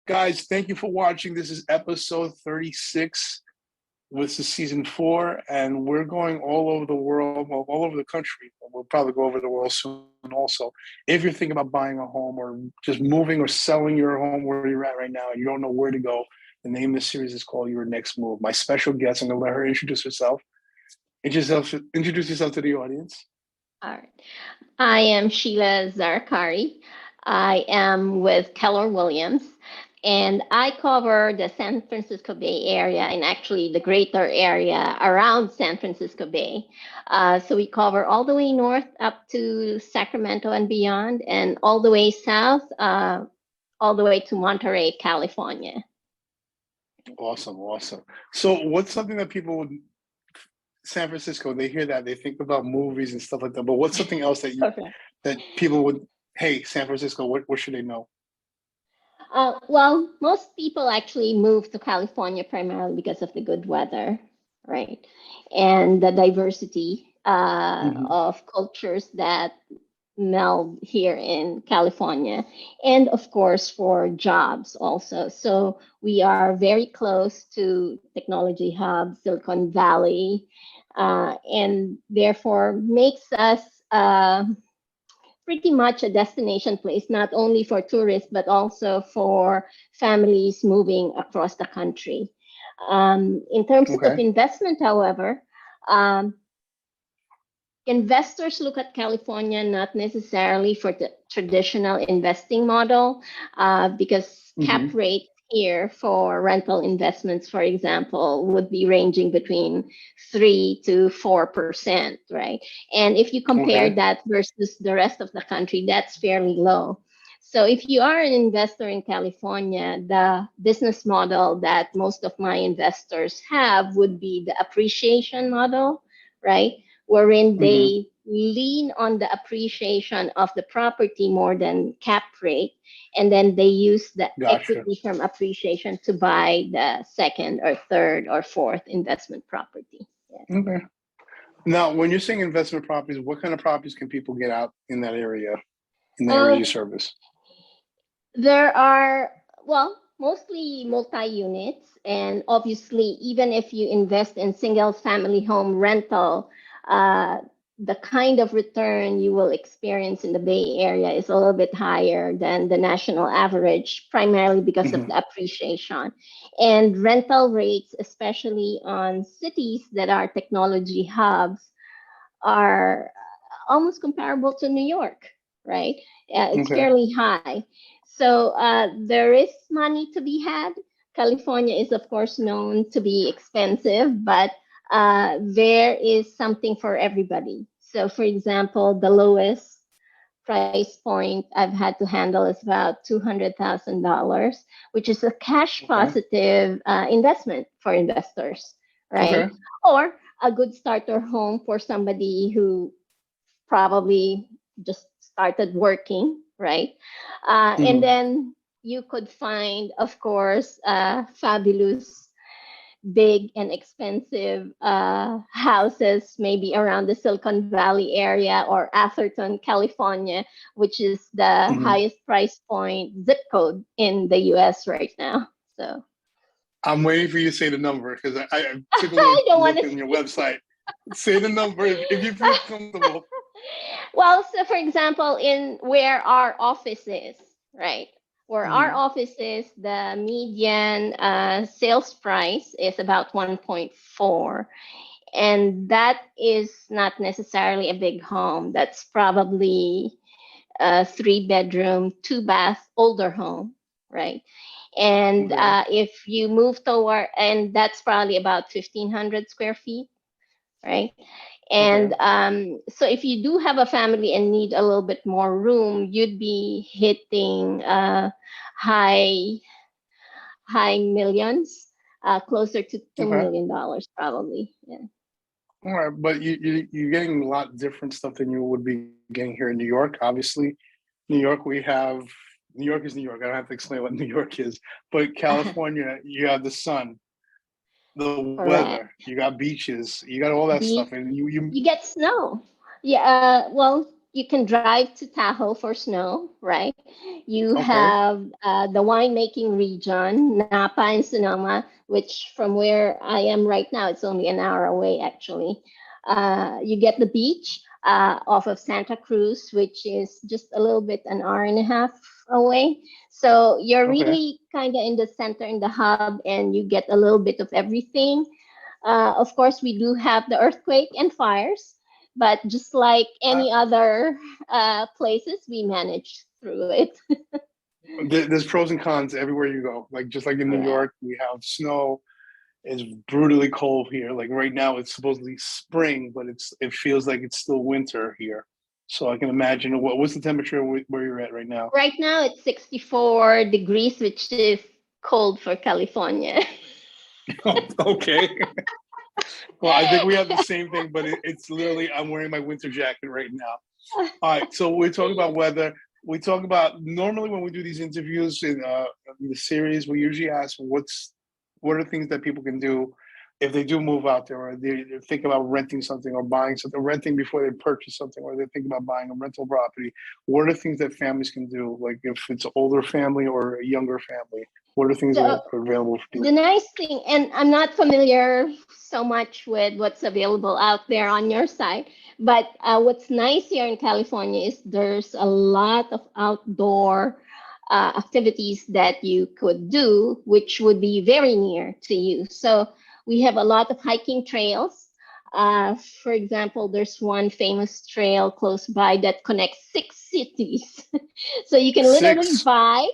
Guys, thank you for watching. This is episode 36. This is season 4, and we're going all over the world, well, all over the country. We'll probably go over the world soon also. If you're thinking about buying a home or just moving or selling your home where you're at right now and you don't know where to go, the name of the series is called Your Next Move. My special guest, I'm going to let her introduce herself. Introduce yourself to the audience. All right. I am Sheila Zarekari. I am with Keller Williams, and I cover the San Francisco Bay Area and actually the greater area around San Francisco Bay. So we cover all the way north up to Sacramento and beyond, and all the way south, all the way to Monterey, California. Awesome. So what's something that people would, San Francisco, they hear that, they think about movies and stuff like that, but what's something else that that people would, hey, San Francisco, what should they know? Well, most people actually move to California primarily because of the good weather, right? And the diversity of cultures that meld here in California. And of course, for jobs also. So we are very close to technology hub, Silicon Valley, and therefore makes us pretty much a destination place, not only for tourists, but also for families moving across the country. In terms of investment, however, investors look at California not necessarily for the traditional investing model, because cap rate here for rental investments, for example, would be ranging between 3 to 4%, right? And if you compare that versus the rest of the country, that's fairly low. So if you are an investor in California, the business model that most of my investors have would be the appreciation model, right? Wherein they lean on the appreciation of the property more than cap rate, and then they use the equity from appreciation to buy the second or third or fourth investment property. Yeah. Okay. Now, when you're saying investment properties, what kind of properties can people get out in that area, in the area you service? There are, well, mostly multi-units, and obviously, even if you invest in single-family home rental, the kind of return you will experience in the Bay Area is a little bit higher than the national average, primarily because of the appreciation. And rental rates, especially on cities that are technology hubs, are almost comparable to New York, right? It's fairly high. So there is money to be had. California is, of course, known to be expensive, but there is something for everybody. So, for example, the lowest price point I've had to handle is about $200,000, which is a cash positive investment for investors, right? Or a good starter home for somebody who probably just started working, right? And then you could find, of course, fabulous, big and expensive houses, maybe around the Silicon Valley area or Atherton, California, which is the highest price point zip code in the US right now. So I'm waiting for you to say the number, because I took a little look on your website. Say the number if you feel comfortable. Well, so for example, in where our office is, right? Where our office is, the median sales price is about 1.4. And that is not necessarily a big home. That's probably a 3-bedroom, 2-bath, older home, right? And if you move toward, and that's probably about 1,500 square feet, right? And so if you do have a family and need a little bit more room, you'd be hitting high millions, closer to $2 million probably. Yeah. All right, but you're getting a lot different stuff than you would be getting here in New York. Obviously, New York is New York. I don't have to explain what New York is. But California, you have the sun, the weather, you got beaches, you got all that stuff, and you get snow. Yeah, well, you can drive to Tahoe for snow, right? You Okay. have the winemaking region, Napa and Sonoma, which from where I am right now, it's only an hour away, actually. You get the beach off of Santa Cruz, which is just a little bit an hour and a half away. So you're Okay. really kind of in the center, in the hub, and you get a little bit of everything. Of course, we do have the earthquake and fires, but just like Uh, any other places, we manage through it. there's pros and cons everywhere you go. Like just like in New Correct. York, we have snow. It's brutally cold here. Like right now, it's supposedly spring, but it feels like it's still winter here. So I can imagine what's the temperature where you're at right now. Right now, it's 64 degrees, which is cold for California. Okay. Well, I think we have the same thing, but it's literally I'm wearing my winter jacket right now. All right, so we're talking about weather. We talk about normally when we do these interviews in the series, we usually ask what are things that people can do if they do move out there, or they think about renting something or buying something, renting before they purchase something, or they think about buying a rental property. What are things that families can do? Like if it's an older family or a younger family, what are things that So are available for the people? nice thing, and I'm not familiar so much with what's available out there on your side, but what's nice here in California is there's a lot of outdoor activities that you could do, which would be very near to you. So we have a lot of hiking trails. For example, there's one famous trail close by that connects 6 cities. So you can literally Six. bike,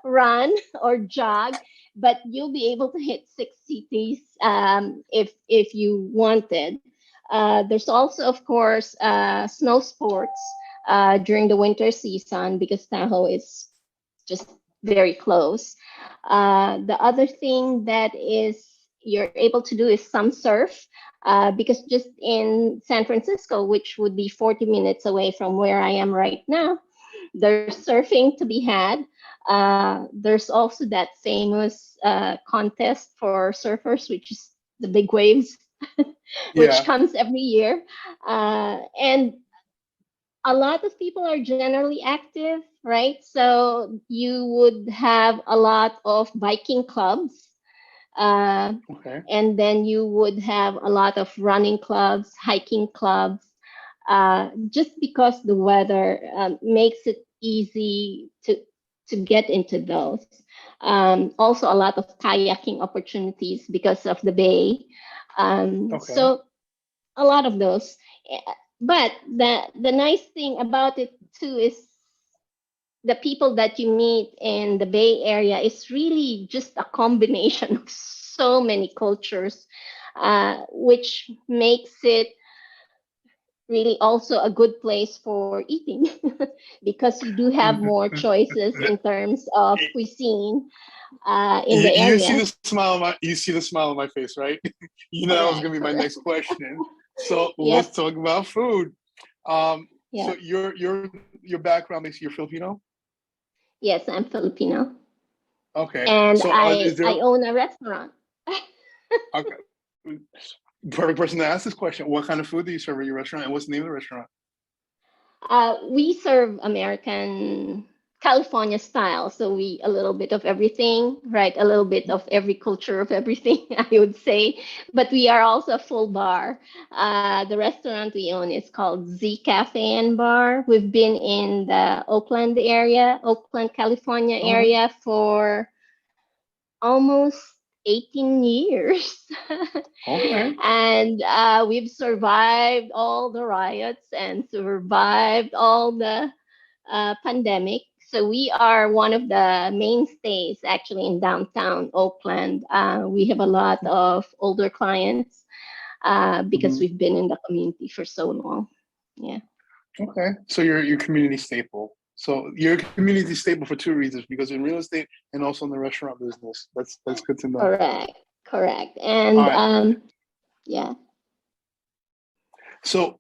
run, or jog, but you'll be able to hit 6 cities if you wanted. There's also, of course, snow sports during the winter season because Tahoe is just very close. The other thing that is you're able to do is some surf because just in San Francisco, which would be 40 minutes away from where I am right now, there's surfing to be had. There's also that famous contest for surfers, which is the big waves, which Yeah. comes every year. And a lot of people are generally active, right? So you would have a lot of biking clubs. Uh, Okay. and then you would have a lot of running clubs, hiking clubs, just because the weather makes it easy to get into those. Also, a lot of kayaking opportunities because of the bay. Okay. So a lot of those. But the nice thing about it too is the people that you meet in the Bay Area is really just a combination of so many cultures, which makes it really also a good place for eating because you do have more choices in terms of cuisine in the You see area. the smile on my face, right? You know that was Correct, gonna be my correct. next question. So let's Yep, talk about food. So yep. your background makes you Filipino. Yes, I'm Filipino, Okay. and So I is there I own a restaurant. okay? Perfect person to ask this question. What kind of food do you serve at your restaurant, and what's the name of the restaurant? We serve American California style, so we a little bit of everything, right? A little bit of every culture of everything, I would say. But we are also a full bar. The restaurant we own is called Z Cafe and Bar. We've been in the Oakland area, Oakland, California Oh, area for almost 18 years. okay. And we've survived all the riots and survived all the pandemic. So we are one of the mainstays actually in downtown Oakland. We have a lot of older clients because Mhm. we've been in the community for so long. Yeah, Okay. So you're community staple. So you're a community staple for two reasons: because in real estate and also in the restaurant business. That's good to know. correct, correct. All And right. yeah. So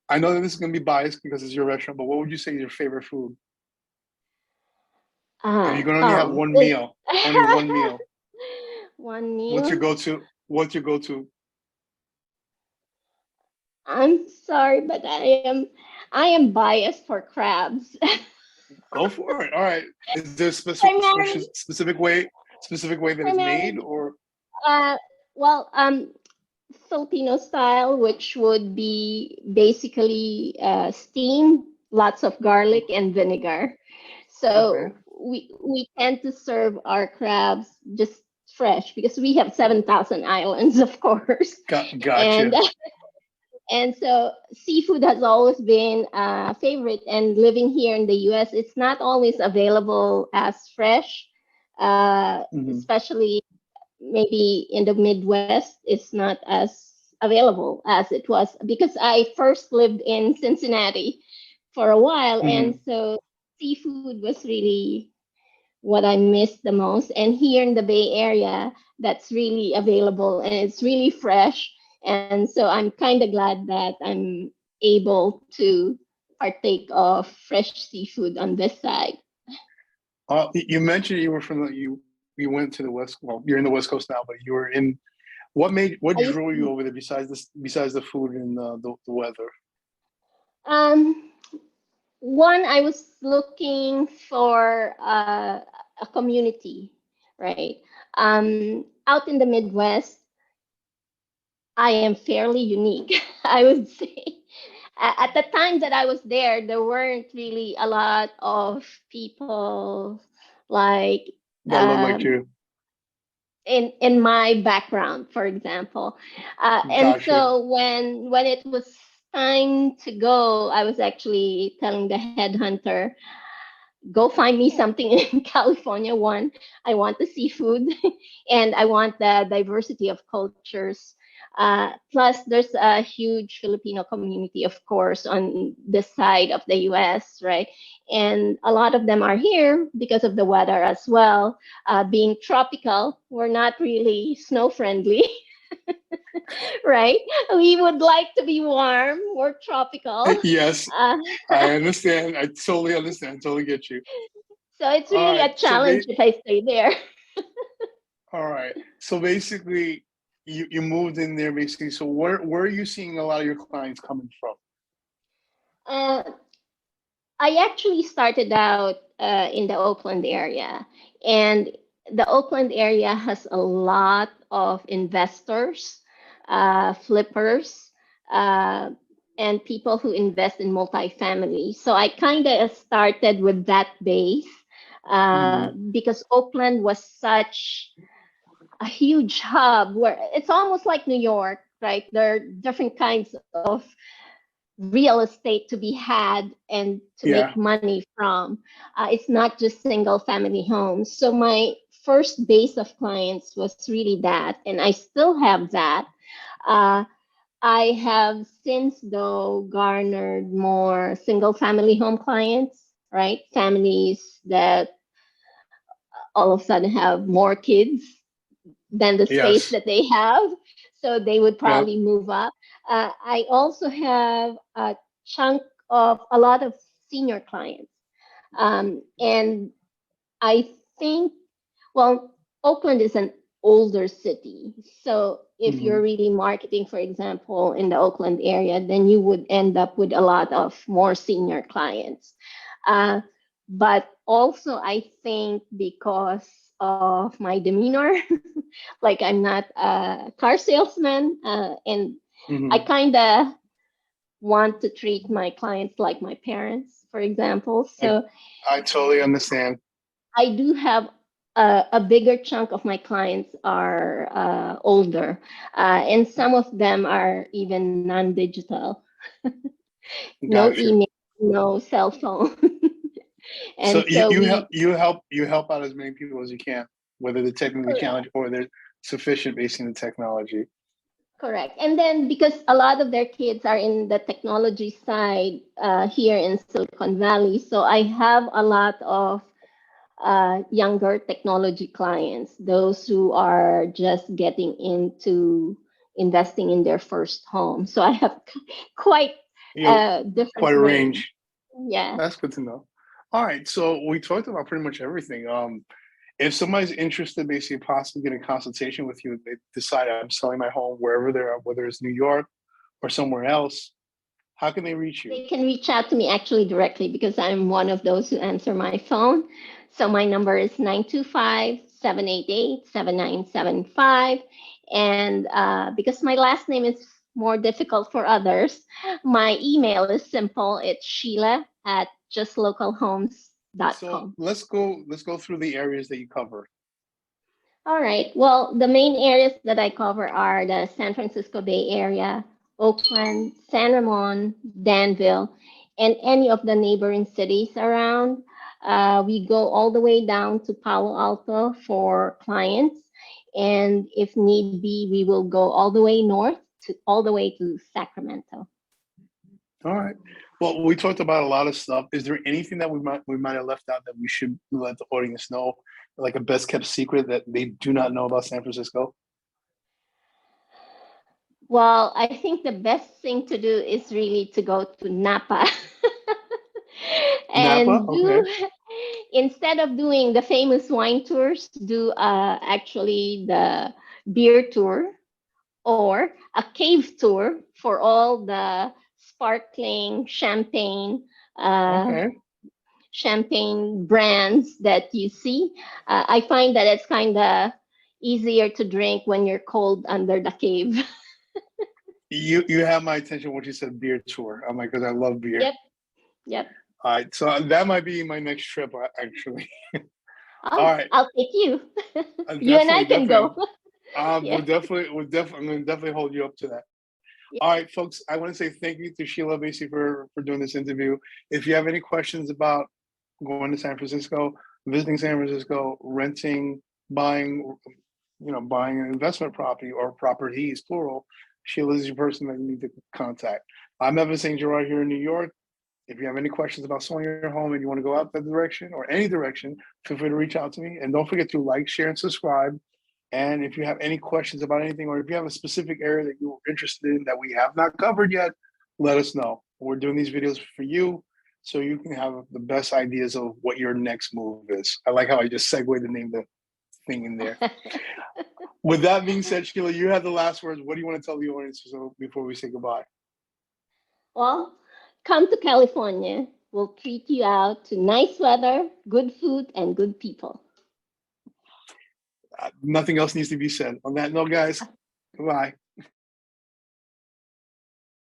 I know that this is going to be biased because it's your restaurant, but what would you say is your favorite food? If you can only have Oh, one meal, only one meal, one what's your meal. go-to? What's your go-to? I'm sorry, but I am biased for crabs. Go for it. All right. Is there a Primarily, specific way that it's made, primarily, or uh, well, Filipino style, which would be basically steamed, lots of garlic and vinegar. okay? So we tend to serve our crabs just fresh because we have 7,000 islands, of course, and Gotcha. and so seafood has always been a favorite. And living here in the U.S., it's not always available as fresh, Hmm. especially maybe in the Midwest, it's not as available as it was because I first lived in Cincinnati for a while. And Hmm. so seafood was really what I missed the most. And here in the Bay Area, that's really available and it's really fresh. And so I'm kind of glad that I'm able to partake of fresh seafood on this side. You mentioned you were from you went to the West. Well, you're in the West Coast now, but you were in. What I used drew you to, over there besides the food and the weather? um, one, I was looking for a community, right? Out in the Midwest, I am fairly unique, I would say. At the time that I was there weren't really a lot of people like That looked like um, you. in my background, for example. And Gotcha. so when it was time to go, I was actually telling the headhunter, go find me something in California. One, I want the seafood and I want the diversity of cultures. Plus, there's a huge Filipino community, of course, on this side of the US, right? And a lot of them are here because of the weather as well. Being tropical, we're not really snow friendly, right? We would like to be warm, we're tropical. Yes, Uh, I understand. I totally understand. I totally get you. so it's All really right. a challenge if I stay there. All right. So basically, you moved in there basically. So where are you seeing a lot of your clients coming from? Uh, I actually started out in the Oakland area, and the Oakland area has a lot of investors, flippers, uh, and people who invest in multifamily. So I kind of started with that base Hmm. because Oakland was such a huge hub where it's almost like New York, right? There are different kinds of real estate to be had and to make Yeah. money from. It's not just single family homes. So my first base of clients was really that, and I still have that. Uh, I have since though garnered more single family home clients, right? Families that all of a sudden have more kids than the space Yes. that they have. So they would Yeah. probably move up. I also have a chunk of a lot of senior clients. And I think, well, Oakland is an older city. So if Hmm. you're really marketing, for example, in the Oakland area, then you would end up with a lot of more senior clients. Uh, but also, I think because of my demeanor, like I'm not a car salesman, and I Hmm. kind of want to treat my clients like my parents, for example. I So I totally understand. I do have a bigger chunk of my clients are older, and some of them are even non-digital, no Gotcha. email, no cell phone, So and so we you help out as many people as you can, whether they're technically correct. challenged or they're sufficient based on the technology. Correct. And then because a lot of their kids are in the technology side here in Silicon Valley, so I have a lot of younger technology clients, those who are just getting into investing in their first home. So I have quite You know, a different quite a range. range. Yeah. That's good to know. All right, so we talked about pretty much everything. If somebody's interested, basically possibly getting a consultation with you, they decide I'm selling my home wherever they're at, whether it's New York or somewhere else. How can they reach you? They can reach out to me actually directly because I'm one of those who answer my phone. So my number is 925-788-7975. And because my last name is more difficult for others, my email is simple. It's Sheila at So justlocalhomes.com. let's go through the areas that you cover. All right. Well, the main areas that I cover are the San Francisco Bay Area, Oakland, San Ramon, Danville, and any of the neighboring cities around. We go all the way down to Palo Alto for clients. And if need be, we will go all the way north to all the way to Sacramento. All right. Well, we talked about a lot of stuff. Is there anything that we might have left out that we should let the audience know, like a best kept secret that they do not know about San Francisco? Well, I think the best thing to do is really to go to Napa Napa? and Okay. do, instead of doing the famous wine tours, do actually the beer tour or a cave tour for all the sparkling uh, Okay. champagne brands that you see. I find that it's kind of easier to drink when you're cold under the cave. You have my attention when you said beer tour. I'm like, because I love beer. Yep, yep. All right. So that might be my next trip, actually. All Oh, right. I'll take you. You and I Definitely, can definitely. go. We'll Yeah, definitely, I'm gonna definitely hold you up to that. yeah. All right, folks. I want to say thank you to Sheila basically for doing this interview. If you have any questions about going to San Francisco, visiting San Francisco, renting, buying, buying an investment property or properties, plural, Sheila is your person that you need to contact. I'm Evan Saint-Gerard here in New York. If you have any questions about selling your home and you want to go out that direction or any direction, feel free to reach out to me. And don't forget to like, share, and subscribe. And if you have any questions about anything, or if you have a specific area that you're interested in that we have not covered yet, let us know. We're doing these videos for you so you can have the best ideas of what your next move is. I like how I just segued the name of the thing in there. With that being said, Sheila, you have the last words. What do you want to tell the audience before we say goodbye? Well, come to California. We'll treat you out to nice weather, good food, and good people. Nothing else needs to be said. On that note, guys, goodbye.